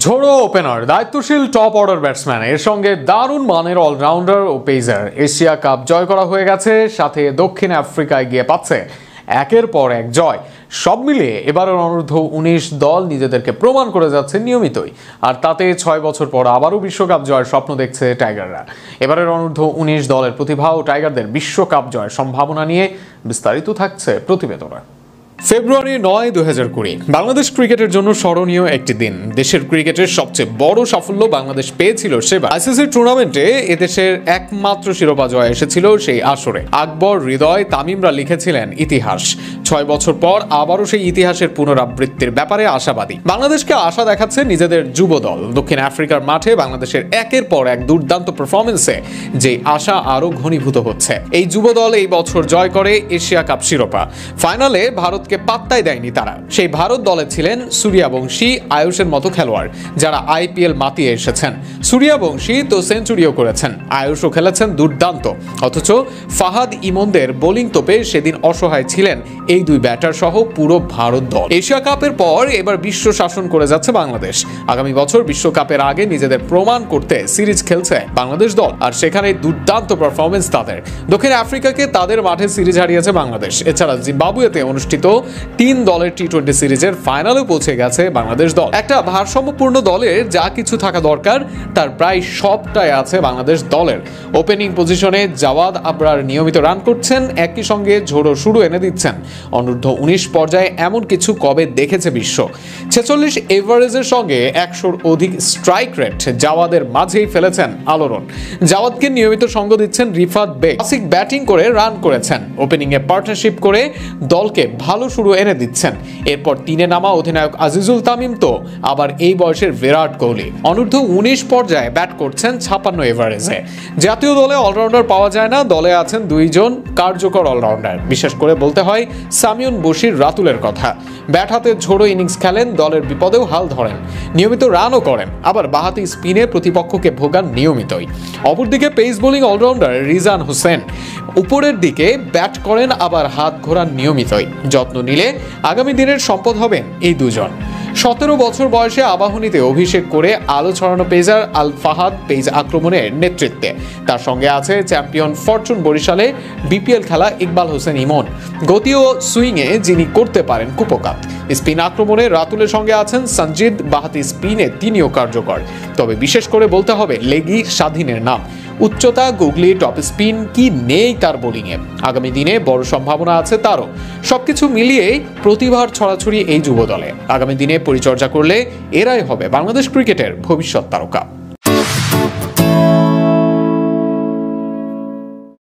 ঝোড়ো ওপেনার, দায়িত্বশীল top order batsman, এর সঙ্গে দারুণ মানের অলরাউন্ডার ও পেসার। এশিয়া কাপ জয় করা হয়ে গেছে, সাথে দক্ষিণ আফ্রিকায় গিয়ে পাচ্ছে একের পর এক জয়। সব মিলিয়ে এবারের অনূর্ধ্ব-19 দল নিজেদেরকে প্রমাণ করে যাচ্ছে নিয়মিতই, আর তাতে 6 বছর পর আবারও বিশ্বকাপ জয়ের স্বপ্ন দেখছে টাইগাররা। এবারের অনূর্ধ্ব-19 দলের প্রতিভা ও টাইগারদের বিশ্বকাপ জয়ের সম্ভাবনা নিয়ে বিস্তারিত থাকছে প্রতিবেদনে। ফেব্রুয়ারি 9, 2020 বাংলাদেশ ক্রিকেটের জন্য স্মরণীয় একটি দিন। দেশের ক্রিকেটের সবচেয়ে বড় সাফল্য বাংলাদেশ পেয়েছিল সেবার। আইসিসি টুর্নামেন্টে এদেশের একমাত্র শিরোপা জয় এসেছিল সেই আসরে। আকবর, হৃদয়, তামিমরা লিখেছিলেন ইতিহাস। 6 বছর পর আবারও সেই ইতিহাসের পুনরাবৃত্তির ব্যাপারে আশাবাদী বাংলাদেশকে। আশা দেখাচ্ছে নিজেদের যুব দল। দক্ষিণ আফ্রিকার মাঠে বাংলাদেশের একের পর এক দুর্দান্ত পারফরমেন্সে যে আশা আরো ঘনীভূত হচ্ছে। এই যুব দল এই বছর জয় করে এশিয়া কাপ শিরোপা। ফাইনালে ভারতকে পাত্তাই দেয়নি তারা। সেই ভারত দলে ছিলেন সূর্যবংশী, আয়ুষের মতো খেলোয়াড়, যারা আইপিএল মাতিয়ে এসেছেন। সূর্যবংশী তো সেঞ্চুরিও করেছেন, আয়ুষও খেলেছেন দুর্দান্ত। অথচ ফাহাদ ইমনদের বোলিং তোপে সেদিন অসহায় ছিলেন এই দুই ব্যাটার সহ পুরো ভারত দল। এশিয়া কাপের পর এবার বিশ্ব শাসন করে যাচ্ছে বাংলাদেশ। আগামী বছর বিশ্বকাপের আগে নিজেদের প্রমাণ করতে সিরিজ খেলছে বাংলাদেশ দল, আর সেখানে দুর্দান্ত পারফরমেন্স তাদের। দক্ষিণ আফ্রিকাকে তাদের মাঠে সিরিজ হারিয়েছে বাংলাদেশ। এছাড়া জিম্বাবুয়েতে অনুষ্ঠিত 3 দলের টি-20 সিরিজের ফাইনালে পৌঁছে গেছে বাংলাদেশ দল। একটা ভারসাম্যপূর্ণ দলের যা কিছু থাকা দরকার তার প্রায় সবটাই আছে বাংলাদেশ দলের। ওপেনিং পজিশনে জাওয়াদ আবরার নিয়মিত রান করছেন, একই সঙ্গে ঝোড়ো শুরু এনে দিচ্ছেন। অনূর্ধ্ব-19 পর্যায়ে এমন কিছু কবে দেখেছে বিশ্ব? 46 এভারেজের সঙ্গে 100-র অধিক স্ট্রাইক রেট জাওয়াদের মাঝেই ফেলেছেন আলোড়ন। জাওয়াদকে নিয়মিত সঙ্গ দিচ্ছেন রিফাত বেগ। ক্লাসিক ব্যাটিং করে রান করেছেন, ওপেনিংয়ে পার্টনারশিপ করে দলকে ভালো শুরু এনে দিচ্ছেন। এরপর 3-এ নামা অধিনায়ক আজিজুল তামিম তো আবার এই বয়সের বিরাট কোহলি। অনূর্ধ্ব-19 পর্যায়ে ব্যাট করছেন 56 এভারেজে। জাতীয় দলে অলরাউন্ডার পাওয়া যায় না, দলে আছেন 2 জন কার্যকর অলরাউন্ডার। বিশেষ করে বলতে হয় সামিউন বশির রাতুলের কথা। ব্যাট হাতে ঝোড়ো ইনিংস খেলেন, দলের বিপদেও হাল ধরেন, নিয়মিত রানও করেন, আবার বাহাতি স্পিনে প্রতিপক্ষকে ভোগান নিয়মিতই। অপরদিকে pace bowling allrounder Rizan Hossain উপরের দিকে ব্যাট করেন, আবার হাত ঘোরান নিয়মিতই। যত্ন নিলে আগামী দিনের সম্পদ হবেন এই দুজন। 17 বছর বয়সে আবাহনীতে অভিষেক করে আলো ছড়ানো পেসার আল ফাহাদ পেস আক্রমণের নেতৃত্বে। তার সঙ্গে আছে চ্যাম্পিয়ন ফরচুন বরিশালে বিপিএল খেলা ইকবাল হোসেন ইমন। গতি ও সুইংয়ে যিনি করতে পারেন কুপকাত। স্পিন আক্রমণে রাতুলের সঙ্গে আছেন সঞ্জিদ, বাহাতি স্পিনে তিনিও কার্যকর। তবে বিশেষ করে বলতে হবে লেগি স্বাধীনের নাম। উচ্চতা, গুগলি, টপ স্পিন কি নেই তার বোলিংয়ে। আগামী দিনে বড় সম্ভাবনা আছে তারও। সবকিছু মিলিয়েই প্রতিভার ছড়াছড়ি এই যুব দলে। আগামী দিনে পরিচর্যা করলে এরাই হবে বাংলাদেশ ক্রিকেটের ভবিষ্যৎ তারকা।